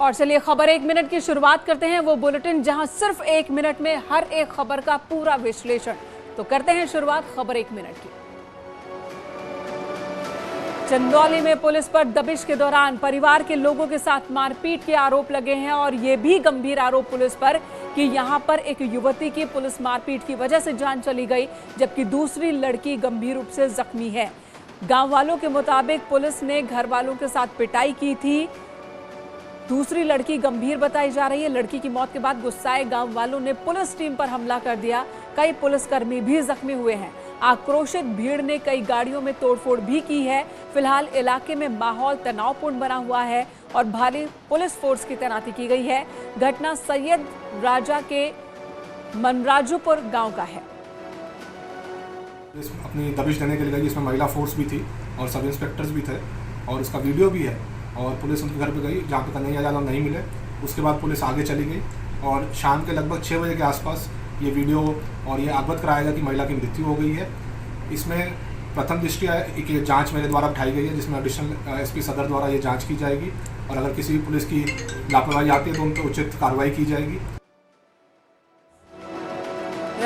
और चलिए खबर 1 मिनट की शुरुआत करते हैं, वो बुलेटिन जहां सिर्फ 1 मिनट में हर एक खबर का पूरा विश्लेषण। तो करते हैं शुरुआत खबर 1 मिनट की। चंदौली में पुलिस पर दबिश के दौरान परिवार के लोगों के साथ मारपीट के आरोप लगे हैं और ये भी गंभीर आरोप पुलिस पर कि यहां पर एक युवती की पुलिस मारपीट की वजह से जान चली गई, जबकि दूसरी लड़की गंभीर रूप से जख्मी है। गांव वालों के मुताबिक पुलिस ने घर वालों के साथ पिटाई की थी। दूसरी लड़की गंभीर बताई जा रही है। लड़की की मौत के बाद गुस्साए गांव वालों ने पुलिस टीम पर हमला कर दिया। कई पुलिसकर्मी भी जख्मी हुए हैं। आक्रोशित भीड़ ने कई गाड़ियों में तोड़फोड़ भी की है। फिलहाल इलाके में माहौल तनावपूर्ण बना हुआ है और भारी पुलिस फोर्स की तैनाती की गई है। घटना सैयद राजा के मनराजुपुर गांव का है। अपनी दबिश देने के लिए गई, इसमें महिला फोर्स भी थी और सब इंस्पेक्टर्स भी थे और उसका वीडियो भी है। और पुलिस उनके घर पे गई, जहाँ पे कन्हैया यादव नहीं मिले। उसके बाद पुलिस आगे चली गई और शाम के लगभग 6 बजे के आसपास ये वीडियो और ये अवगत कराया गया कि महिला की मृत्यु हो गई है। इसमें प्रथम दृष्टया एक जांच मेरे द्वारा उठाई गई है, जिसमें एडिशनल एसपी सदर द्वारा ये जांच की जाएगी और अगर किसी भी पुलिस की लापरवाही आती है तो उन पर उचित कार्रवाई की जाएगी।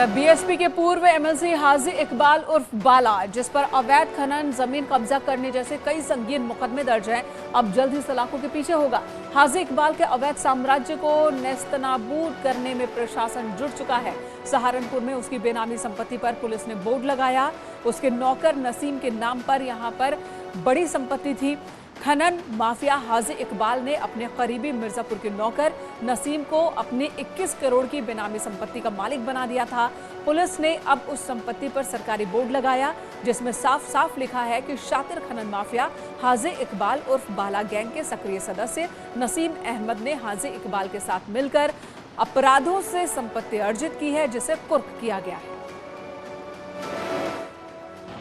बीएसपी के पूर्व एमएलसी हाजी इकबाल उर्फ बाला, जिस पर अवैध खनन, जमीन कब्जा करने जैसे कई संगीन मुकदमे दर्ज हैं, अब जल्द ही सलाखों के पीछे होगा। हाजी इकबाल के अवैध साम्राज्य को नेस्तनाबूद करने में प्रशासन जुट चुका है। सहारनपुर में उसकी बेनामी संपत्ति पर पुलिस ने बोर्ड लगाया। उसके नौकर नसीम के नाम पर यहां पर बड़ी संपत्ति थी। खनन माफिया हाजी इकबाल ने अपने करीबी मिर्जापुर के नौकर नसीम को अपने 21 करोड़ की बेनामी संपत्ति का मालिक बना दिया था। पुलिस ने अब उस संपत्ति पर सरकारी बोर्ड लगाया, जिसमें साफ साफ लिखा है कि शातिर खनन माफिया हाजी इकबाल उर्फ बाला गैंग के सक्रिय सदस्य नसीम अहमद ने हाजी इकबाल के साथ मिलकर अपराधों से संपत्ति अर्जित की है, जिसे कुर्क किया गया है।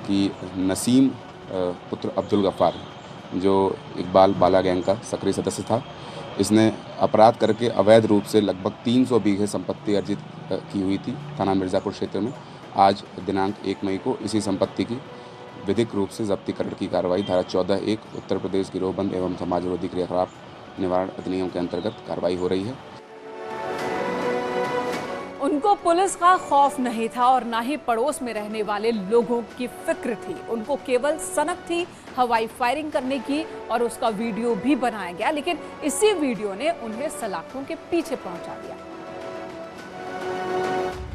कि नसीम पुत्र अब्दुल गफ्फार, जो इकबाल बाला गैंग का सक्रिय सदस्य था, इसने अपराध करके अवैध रूप से लगभग 300 बीघे संपत्ति अर्जित की हुई थी थाना मिर्ज़ापुर क्षेत्र में। आज दिनांक 1 मई को इसी संपत्ति की विधिक रूप से जब्तीकरण की कार्रवाई धारा 14(1) उत्तर प्रदेश गिरोहबंद एवं समाज विरोधी क्रियाकलाप निवारण अधिनियम के अंतर्गत कार्रवाई हो रही है। उनको पुलिस का खौफ नहीं था और ना ही पड़ोस में रहने वाले लोगों की फिक्र थी। उनको केवल सनक थी हवाई फायरिंग करने की और उसका वीडियो भी बनाया गया, लेकिन इसी वीडियो ने उन्हें सलाखों के पीछे पहुंचा दिया।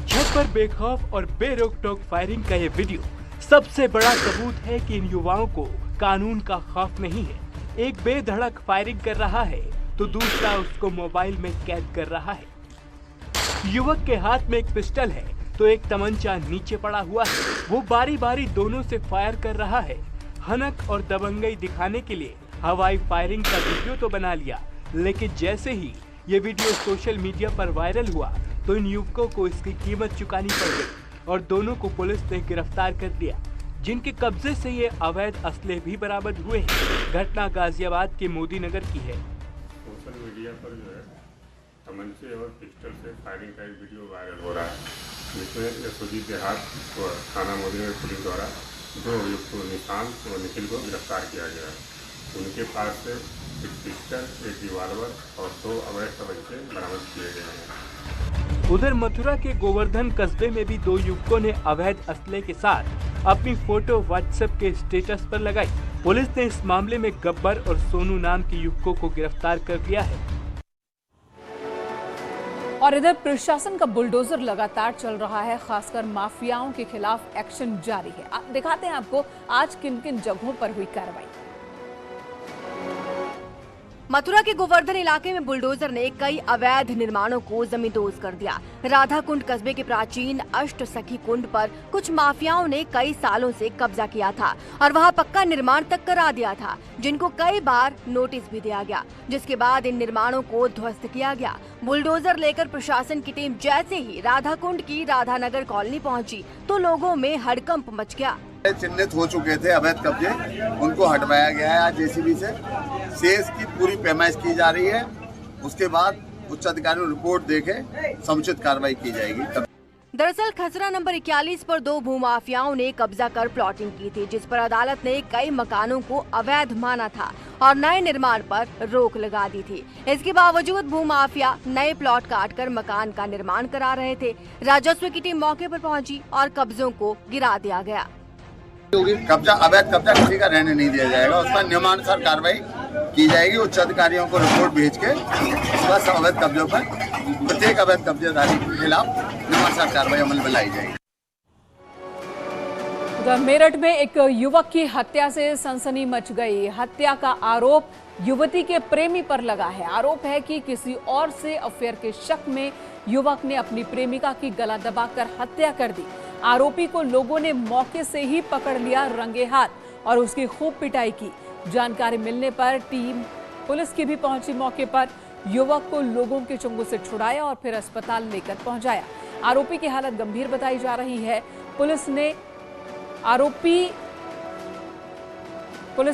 छत पर बेखौफ और बेरोक टोक फायरिंग का ये वीडियो सबसे बड़ा सबूत है कि इन युवाओं को कानून का खौफ नहीं है। एक बेधड़क फायरिंग कर रहा है तो दूसरा उसको मोबाइल में कैद कर रहा है। युवक के हाथ में एक पिस्टल है तो एक तमंचा नीचे पड़ा हुआ है। वो बारी बारी दोनों से फायर कर रहा है। हनक और दबंगई दिखाने के लिए हवाई फायरिंग का वीडियो तो बना लिया, लेकिन जैसे ही ये वीडियो सोशल मीडिया पर वायरल हुआ तो इन युवकों को इसकी कीमत चुकानी पड़ गई और दोनों को पुलिस ने गिरफ्तार कर लिया, जिनके कब्जे से ये अवैध असले भी बरामद हुए हैं। घटना गाजियाबाद के मोदी नगर की है। सोशल मीडिया पर जो है तमंचे और पिस्टल से फायरिंग का एक वीडियो वायरल हो रहा है, जिसमें सुजीत देहात को थाना मोदी नगर पुलिस द्वारा 2 युवकों निशांत और निखिल को गिरफ्तार किया गया है। उनके पास से एक पिस्टल, एक रिवाल्वर और 2 अवैध तमंचे बरामद किए गए हैं। उधर मथुरा के गोवर्धन कस्बे में भी 2 युवकों ने अवैध असले के साथ अपनी फोटो व्हाट्सएप के स्टेटस पर लगाई। पुलिस ने इस मामले में गब्बर और सोनू नाम के युवकों को गिरफ्तार कर लिया है। और इधर प्रशासन का बुलडोजर लगातार चल रहा है, खासकर माफियाओं के खिलाफ एक्शन जारी है। दिखाते हैं आपको आज किन किन जगहों पर हुई कार्रवाई। मथुरा के गोवर्धन इलाके में बुलडोजर ने कई अवैध निर्माणों को जमींदोज कर दिया। राधा कुंड कस्बे के प्राचीन अष्ट सखी कुंड पर कुछ माफियाओं ने कई सालों से कब्जा किया था और वहां पक्का निर्माण तक करा दिया था, जिनको कई बार नोटिस भी दिया गया, जिसके बाद इन निर्माणों को ध्वस्त किया गया। बुलडोजर लेकर प्रशासन की टीम जैसे ही राधा कुंड की राधानगर कॉलोनी पहुंची तो लोगों में हड़कंप मच गया। चिन्हित हो चुके थे अवैध कब्जे, उनको हटवाया गया है आज जेसीबी से। शेष की पूरी पैमाइश की जा रही है। उसके बाद उच्च अधिकारियों रिपोर्ट देके समुचित कार्रवाई की जाएगी। दरअसल खसरा नंबर 41 पर 2 भूमाफियाओं ने कब्जा कर प्लॉटिंग की थी, जिस पर अदालत ने कई मकानों को अवैध माना था और नए निर्माण पर रोक लगा दी थी। इसके बावजूद भूमाफिया नए प्लॉट काटकर मकान का निर्माण करा रहे थे। राजस्व की टीम मौके पर पहुंची और कब्जों को गिरा दिया गया। कब्जा अवैध कब्जा किसी का रहने नहीं दिया जाएगा, उस पर नियमानुसार कार्रवाई की जाएगी। उच्च अधिकारियों को रिपोर्ट भेज के बस अवैध कब्जों पर प्रत्येक अवैध कब्जेदारी के खिलाफ नियमानुसार कार्रवाई अमल में लाई जाएगी। उधर मेरठ में एक युवक की हत्या से सनसनी मच गई। हत्या का आरोप युवती के प्रेमी पर लगा है। आरोप है कि किसी और से अफेयर के शक में युवक ने अपनी प्रेमिका की गला दबाकर हत्या कर दी। आरोपी को लोगों ने मौके से ही पकड़ लिया रंगे हाथ और उसकी खूब पिटाई की। जानकारी मिलने पर टीम पुलिस की भी पहुंची मौके पर। युवक को लोगों के चंगुल से छुड़ाया और फिर अस्पताल लेकर पहुंचाया। आरोपी की हालत गंभीर बताई जा रही है। पुलिस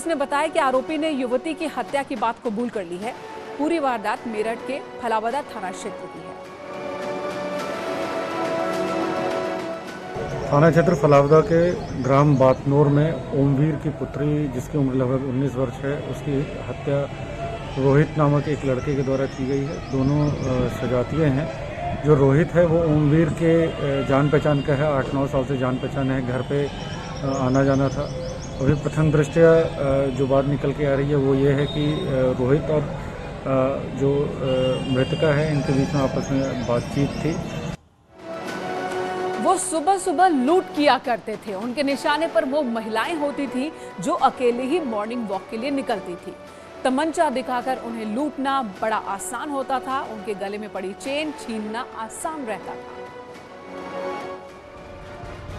ने बताया कि आरोपी ने युवती की हत्या की बात कबूल कर ली है। पूरी वारदात मेरठ के फलावदा थाना क्षेत्र की है। थाना क्षेत्र फलावदा के ग्राम बातनोर में ओमवीर की पुत्री, जिसकी उम्र लगभग 19 वर्ष है, उसकी हत्या रोहित नामक एक लड़के के द्वारा की गई है। दोनों सजातीय हैं। जो रोहित है वो ओमवीर के जान पहचान का है, 8-9 साल से जान पहचान है। घर पे आना जाना था। अभी प्रथम दृष्टया जो बात निकल के आ रही है वो ये है कि रोहित और जो मृतका है, इनके बीच में आपस में बातचीत थी। वो सुबह सुबह लूट किया करते थे। उनके निशाने पर वो महिलाएं होती थी जो अकेले ही मॉर्निंग वॉक के लिए निकलती थी। तमंचा दिखाकर उन्हें लूटना बड़ा आसान होता था। उनके गले में पड़ी चेन छीनना आसान रहता था।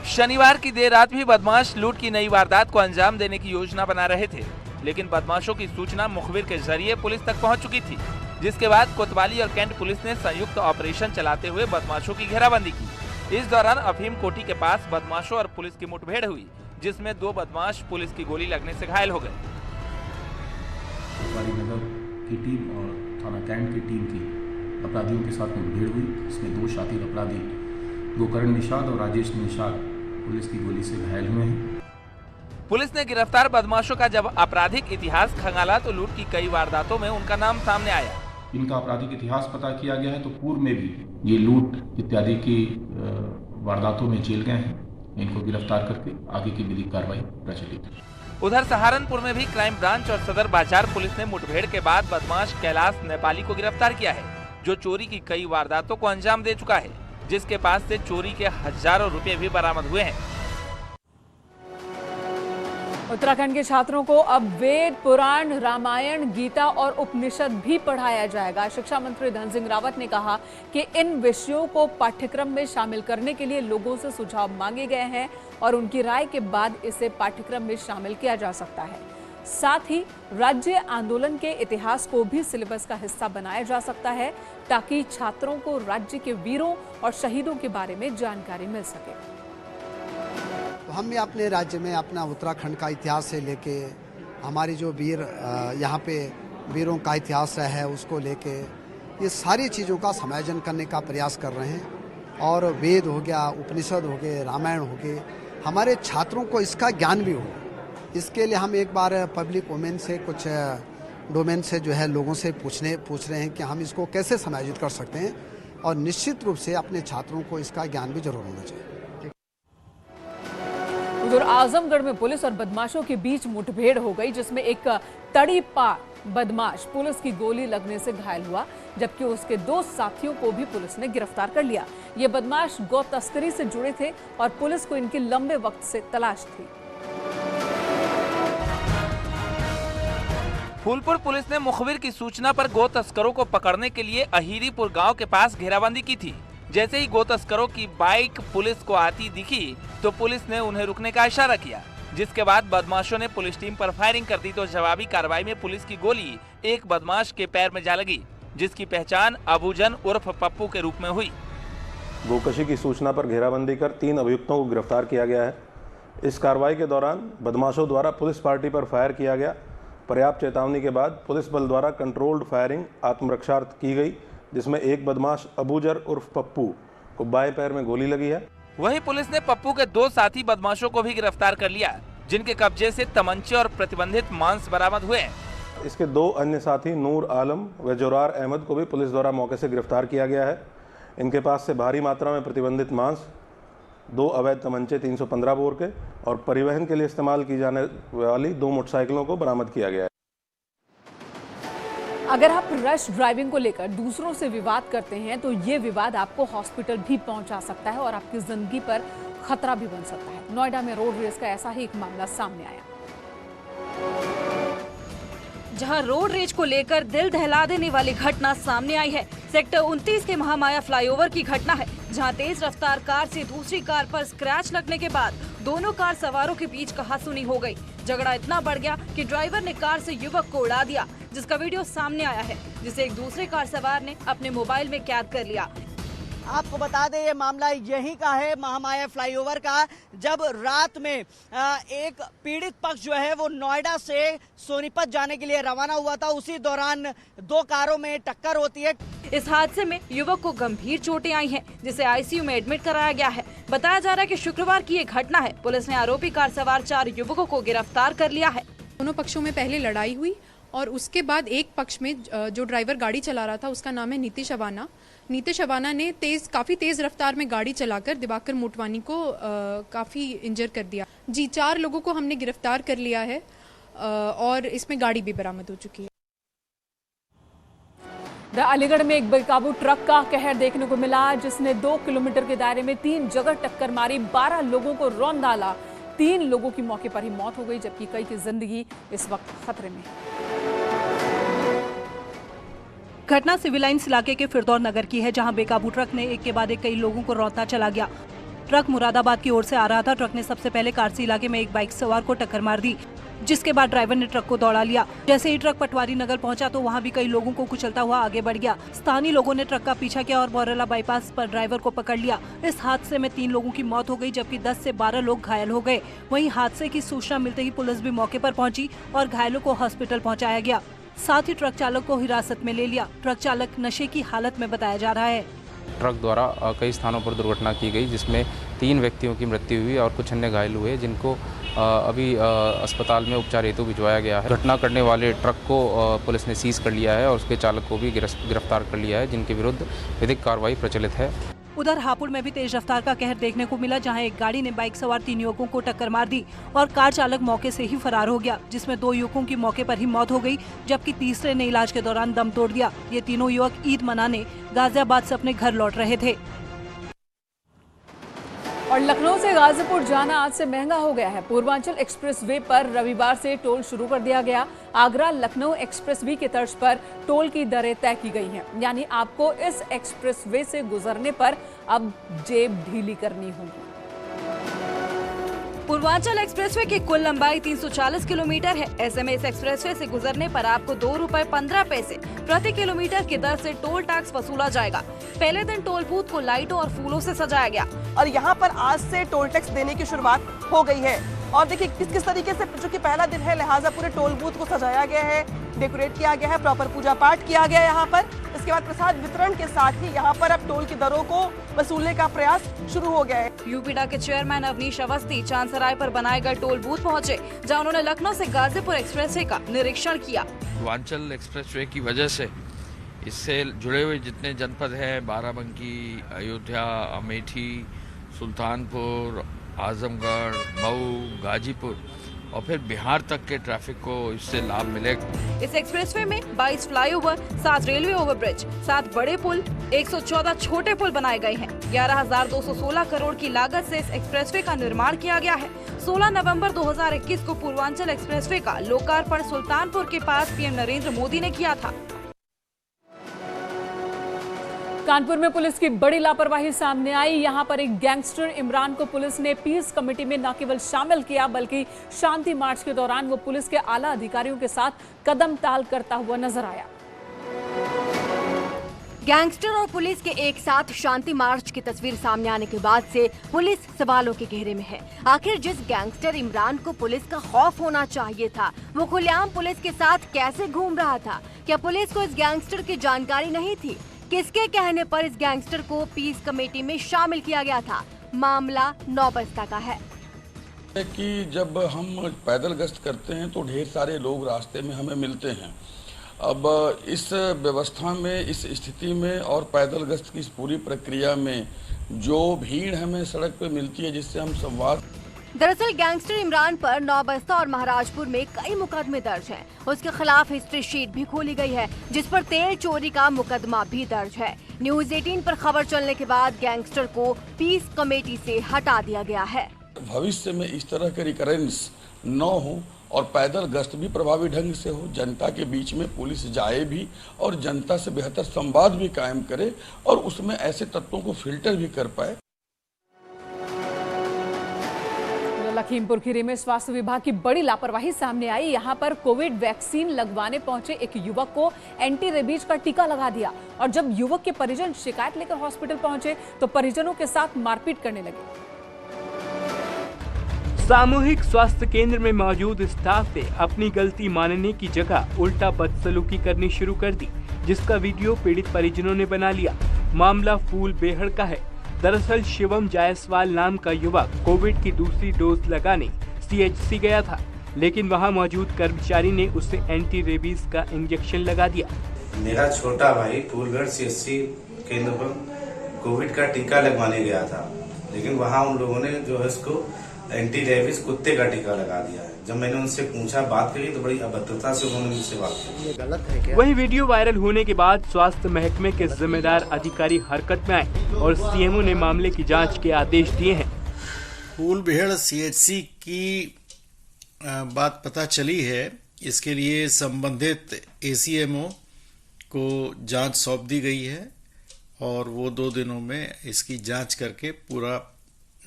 शनिवार की देर रात भी बदमाश लूट की नई वारदात को अंजाम देने की योजना बना रहे थे, लेकिन बदमाशों की सूचना मुखबिर के जरिए पुलिस तक पहुंच चुकी थी, जिसके बाद कोतवाली और कैंट पुलिस ने संयुक्त ऑपरेशन चलाते हुए बदमाशों की घेराबंदी की। इस दौरान अफीम कोठी के पास बदमाशों और पुलिस की मुठभेड़ हुई, जिसमें 2 बदमाश पुलिस की गोली लगने से घायल हो गए। कोतवाली नगर की टीम और थाना कैंट की टीम की अपराधियों के साथ मुठभेड़ हुई। इसमें 2 शातिर अपराधी गोकर्ण निषाद और राजेश निषाद पुलिस की गोली से घायल हुए हैं। पुलिस ने गिरफ्तार बदमाशों का जब आपराधिक इतिहास खंगाला तो लूट की कई वारदातों में उनका नाम सामने आया। इनका आपराधिक इतिहास पता किया गया है तो पूर्व में भी ये लूट इत्यादि की वारदातों में जेल गए हैं। इनको गिरफ्तार करके आगे की विधिक कार्रवाई प्रचलित है। उधर सहारनपुर में भी क्राइम ब्रांच और सदर बाजार पुलिस ने मुठभेड़ के बाद बदमाश कैलाश नेपाली को गिरफ्तार किया है, जो चोरी की कई वारदातों को अंजाम दे चुका है, जिसके पास से चोरी के हजारों रुपए भी बरामद हुए हैं। उत्तराखंड के छात्रों को अब वेद, पुराण, रामायण, गीता और उपनिषद भी पढ़ाया जाएगा। शिक्षा मंत्री धन सिंह रावत ने कहा कि इन विषयों को पाठ्यक्रम में शामिल करने के लिए लोगों से सुझाव मांगे गए हैं और उनकी राय के बाद इसे पाठ्यक्रम में शामिल किया जा सकता है। साथ ही राज्य आंदोलन के इतिहास को भी सिलेबस का हिस्सा बनाया जा सकता है, ताकि छात्रों को राज्य के वीरों और शहीदों के बारे में जानकारी मिल सके। तो हम भी अपने राज्य में अपना उत्तराखंड का इतिहास से लेके हमारी जो वीर यहाँ पे वीरों का इतिहास है उसको लेके ये सारी चीज़ों का समायोजन करने का प्रयास कर रहे हैं। और वेद हो गया, उपनिषद हो गए, रामायण हो गए, हमारे छात्रों को इसका ज्ञान भी हो। इसके लिए हम एक बार पब्लिक वोमेन से कुछ डोमेन से जो है लोगों से पूछ रहे हैं कि हम इसको कैसे समायोजित कर सकते हैं, और निश्चित रूप से अपने छात्रों को इसका ज्ञान भी जरूर होना चाहिए। उधर आजमगढ़ में पुलिस और बदमाशों के बीच मुठभेड़ हो गई, जिसमें एक तड़ीपार बदमाश पुलिस की गोली लगने से घायल हुआ, जबकि उसके 2 साथियों को भी पुलिस ने गिरफ्तार कर लिया। ये बदमाश गौ तस्करी से जुड़े थे और पुलिस को इनकी लंबे वक्त से तलाश थी। फूलपुर पुलिस ने मुखबिर की सूचना पर गो तस्करों को पकड़ने के लिए अहीरीपुर गांव के पास घेराबंदी की थी। जैसे ही गो तस्करों की बाइक पुलिस को आती दिखी तो पुलिस ने उन्हें रुकने का इशारा किया, जिसके बाद बदमाशों ने पुलिस टीम पर फायरिंग कर दी तो जवाबी कार्रवाई में पुलिस की गोली एक बदमाश के पैर में जा लगी, जिसकी पहचान अबूजन उर्फ पप्पू के रूप में हुई। गोकशी की सूचना पर घेराबंदी कर 3 अभियुक्तों को गिरफ्तार किया गया है। इस कार्रवाई के दौरान बदमाशों द्वारा पुलिस पार्टी पर फायर किया गया। पर्याप्त चेतावनी के बाद पुलिस बल द्वारा कंट्रोल्ड फायरिंग आत्मरक्षार्थ की गई, जिसमें एक बदमाश अबूजर उर्फ पप्पू को बाएं पैर में गोली लगी है। वहीं पुलिस ने पप्पू के 2 साथी बदमाशों को भी गिरफ्तार कर लिया, जिनके कब्जे से तमंचे और प्रतिबंधित मांस बरामद हुए। इसके 2 अन्य साथी नूर आलम व जोरार अहमद को भी पुलिस द्वारा मौके से गिरफ्तार किया गया है। इनके पास से भारी मात्रा में प्रतिबंधित मांस, 2 अवैध तमंचे 315 बोर के और परिवहन के लिए इस्तेमाल की जाने वाली 2 मोटरसाइकिलों को बरामद किया गया है। अगर आप रश ड्राइविंग को लेकर दूसरों से विवाद करते हैं तो ये विवाद आपको हॉस्पिटल भी पहुंचा सकता है और आपकी जिंदगी पर खतरा भी बन सकता है। नोएडा में रोड रेस का ऐसा ही एक मामला सामने आया, जहां रोड रेज को लेकर दिल दहला देने वाली घटना सामने आई है। सेक्टर 29 के महामाया फ्लाईओवर की घटना है, जहां तेज रफ्तार कार से दूसरी कार पर स्क्रैच लगने के बाद दोनों कार सवारों के बीच कहासुनी हो गई। झगड़ा इतना बढ़ गया कि ड्राइवर ने कार से युवक को उड़ा दिया, जिसका वीडियो सामने आया है, जिसे एक दूसरे कार सवार ने अपने मोबाइल में कैद कर लिया। आपको बता दें ये मामला यहीं का है, महामाया फ्लाईओवर का, जब रात में एक पीड़ित पक्ष जो है वो नोएडा से सोनीपत जाने के लिए रवाना हुआ था। उसी दौरान 2 कारों में टक्कर होती है। इस हादसे में युवक को गंभीर चोटें आई हैं, जिसे आईसीयू में एडमिट कराया गया है। बताया जा रहा है कि शुक्रवार की ये घटना है। पुलिस ने आरोपी कार सवार 4 युवकों को गिरफ्तार कर लिया है। दोनों पक्षों में पहले लड़ाई हुई और उसके बाद एक पक्ष में जो ड्राइवर गाड़ी चला रहा था, उसका नाम है नीतीश अवाना ने काफी तेज रफ्तार में गाड़ी चलाकर दिवाकर मोटवानी को काफी इंजर कर दिया। जी 4 लोगों को हमने गिरफ्तार कर लिया है और इसमें गाड़ी भी बरामद हो चुकी है। अलीगढ़ में एक बेकाबू ट्रक का कहर देखने को मिला, जिसने 2 किलोमीटर के दायरे में 3 जगह टक्कर मारी, 12 लोगों को रौंद डाला। 3 लोगों की मौके पर ही मौत हो गई, जबकि कई की जिंदगी इस वक्त खतरे में है। घटना सिविल लाइन्स इलाके के फिरदौर नगर की है, जहां बेकाबू ट्रक ने एक के बाद एक कई लोगों को रौंदता चला गया। ट्रक मुरादाबाद की ओर से आ रहा था। ट्रक ने सबसे पहले कारसी इलाके में एक बाइक सवार को टक्कर मार दी, जिसके बाद ड्राइवर ने ट्रक को दौड़ा लिया। जैसे ही ट्रक पटवारी नगर पहुंचा तो वहां भी कई लोगों को कुचलता हुआ आगे बढ़ गया। स्थानीय लोगों ने ट्रक का पीछा किया और बोरेला बाईपास पर ड्राइवर को पकड़ लिया। इस हादसे में 3 लोगों की मौत हो गई, जबकि 10 से 12 लोग घायल हो गए। वहीं हादसे की सूचना मिलते ही पुलिस भी मौके पर पहुंची और घायलों को हॉस्पिटल पहुँचाया गया। साथ ही ट्रक चालक को हिरासत में ले लिया। ट्रक चालक नशे की हालत में बताया जा रहा है। ट्रक द्वारा कई स्थानों पर दुर्घटना की गई, जिसमें 3 व्यक्तियों की मृत्यु हुई और कुछ अन्य घायल हुए, जिनको अभी अस्पताल में उपचार हेतु भिजवाया गया है। घटना करने वाले ट्रक को पुलिस ने सीज कर लिया है और उसके चालक को भी गिरफ्तार कर लिया है, जिनके विरुद्ध विधिक कार्रवाई प्रचलित है। उधर हापुड़ में भी तेज रफ्तार का कहर देखने को मिला, जहां एक गाड़ी ने बाइक सवार 3 युवकों को टक्कर मार दी और कार चालक मौके से ही फरार हो गया, जिसमें 2 युवकों की मौके पर ही मौत हो गई, जबकि तीसरे ने इलाज के दौरान दम तोड़ दिया। ये तीनों युवक ईद मनाने गाजियाबाद से अपने घर लौट रहे थे। और लखनऊ से गाजीपुर जाना आज से महंगा हो गया है। पूर्वांचल एक्सप्रेस वे पर रविवार से टोल शुरू कर दिया गया। आगरा लखनऊ एक्सप्रेस वे के तर्ज पर टोल की दरें तय की गई हैं, यानी आपको इस एक्सप्रेस वे से गुजरने पर अब जेब ढीली करनी होगी। पूर्वांचल एक्सप्रेसवे की कुल लंबाई 340 किलोमीटर है। ऐसे में इस एक्सप्रेसवे से गुजरने पर आपको ₹2.15 प्रति किलोमीटर की दर से टोल टैक्स वसूला जाएगा। पहले दिन टोल बूथ को लाइटों और फूलों से सजाया गया और यहाँ पर आज से टोल टैक्स देने की शुरुआत हो गई है। और देखिए किस तरीके से, चूंकि पहला दिन है लिहाजा पूरे टोल बूथ को सजाया गया है, डेकोरेट किया गया है, प्रॉपर पूजा पाठ किया गया है यहाँ पर। इसके बाद प्रसाद वितरण के साथ ही यहाँ पर अब टोल की दरों को वसूलने का प्रयास शुरू हो गया है। यूपीडा के चेयरमैन अवनीश अवस्थी चांदसराय पर बनाए गए टोल बूथ पहुँचे, जहाँ उन्होंने लखनऊ से गाजीपुर एक्सप्रेसवे का निरीक्षण किया। पूर्वांचल एक्सप्रेसवे की वजह से इससे जुड़े हुए जितने जनपद हैं, बाराबंकी, अयोध्या, अमेठी, सुल्तानपुर, आजमगढ़, मऊ, गाजीपुर और फिर बिहार तक के ट्रैफिक को इससे लाभ मिलेगा। इस एक्सप्रेसवे में 22 फ्लाईओवर, 7 रेलवे ओवरब्रिज, 7 बड़े पुल, 114 छोटे पुल बनाए गए हैं। 11,216 करोड़ की लागत से इस एक्सप्रेसवे का निर्माण किया गया है। 16 नवंबर 2021 को पूर्वांचल एक्सप्रेसवे का लोकार्पण सुल्तानपुर के पास पीएम नरेंद्र मोदी ने किया था। कानपुर में पुलिस की बड़ी लापरवाही सामने आई। यहां पर एक गैंगस्टर इमरान को पुलिस ने पीस कमेटी में न केवल शामिल किया, बल्कि शांति मार्च के दौरान वो पुलिस के आला अधिकारियों के साथ कदम ताल करता हुआ नजर आया। गैंगस्टर और पुलिस के एक साथ शांति मार्च की तस्वीर सामने आने के बाद से पुलिस सवालों के घेरे में है। आखिर जिस गैंगस्टर इमरान को पुलिस का खौफ होना चाहिए था, वो खुलेआम पुलिस के साथ कैसे घूम रहा था? क्या पुलिस को इस गैंगस्टर की जानकारी नहीं थी? किसके कहने पर इस गैंगस्टर को पीस कमेटी में शामिल किया गया था? मामला नौबस्ता का है कि जब हम पैदल गश्त करते हैं तो ढेर सारे लोग रास्ते में हमें मिलते हैं। अब इस व्यवस्था में, इस स्थिति में और पैदल गश्त की इस पूरी प्रक्रिया में जो भीड़ हमें सड़क पे मिलती है, जिससे हम संवाद। दरअसल गैंगस्टर इमरान पर नौबस्ता और महाराजपुर में कई मुकदमे दर्ज हैं। उसके खिलाफ हिस्ट्री शीट भी खोली गई है, जिस पर तेल चोरी का मुकदमा भी दर्ज है। न्यूज 18 पर खबर चलने के बाद गैंगस्टर को पीस कमेटी से हटा दिया गया है। भविष्य में इस तरह के रिकरेंस न हो और पैदल गश्त भी प्रभावी ढंग से हो, जनता के बीच में पुलिस जाए भी और जनता से बेहतर संवाद भी कायम करे और उसमें ऐसे तत्वों को फिल्टर भी कर पाए। लखीमपुर खीरी में स्वास्थ्य विभाग की बड़ी लापरवाही सामने आई। यहां पर कोविड वैक्सीन लगवाने पहुंचे एक युवक को एंटी रेबीज का टीका लगा दिया और जब युवक के परिजन शिकायत लेकर हॉस्पिटल पहुंचे तो परिजनों के साथ मारपीट करने लगे। सामूहिक स्वास्थ्य केंद्र में मौजूद स्टाफ ने अपनी गलती मानने की जगह उल्टा बदसलूकी करनी शुरू कर दी, जिसका वीडियो पीड़ित परिजनों ने बना लिया। मामला फूल बेहड़ का है। दरअसल शिवम जायसवाल नाम का युवक कोविड की दूसरी डोज लगाने CHC गया था, लेकिन वहां मौजूद कर्मचारी ने उसे एंटी रेबीज का इंजेक्शन लगा दिया। मेरा छोटा भाई फूलगढ़ CHC केंद्र पर कोविड का टीका लगवाने गया था, लेकिन वहां उन लोगों ने जो है इसको एंटी रेबीज कुत्ते का टीका लगा दिया है। जब मैंने उनसे पूछा, बात करी, तो बड़ी अभद्रता से उन्होंने मुझसे बात की। ये गलत है क्या? वही वीडियो वायरल होने के बाद स्वास्थ्य महकमे के जिम्मेदार अधिकारी हरकत में आए और CMO ने मामले की जांच के आदेश दिए हैं। फूलबेहड़ CHC की बात पता चली है। इसके लिए संबंधित ACMO को जांच सौंप दी गई है और वो 2 दिनों में इसकी जांच करके पूरा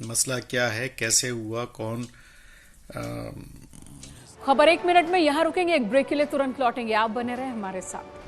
मसला क्या है, कैसे हुआ, कौन। खबर 1 मिनट में यहाँ रुकेंगे, एक ब्रेक के लिए तुरंत लौटेंगे। आप बने रहे हमारे साथ।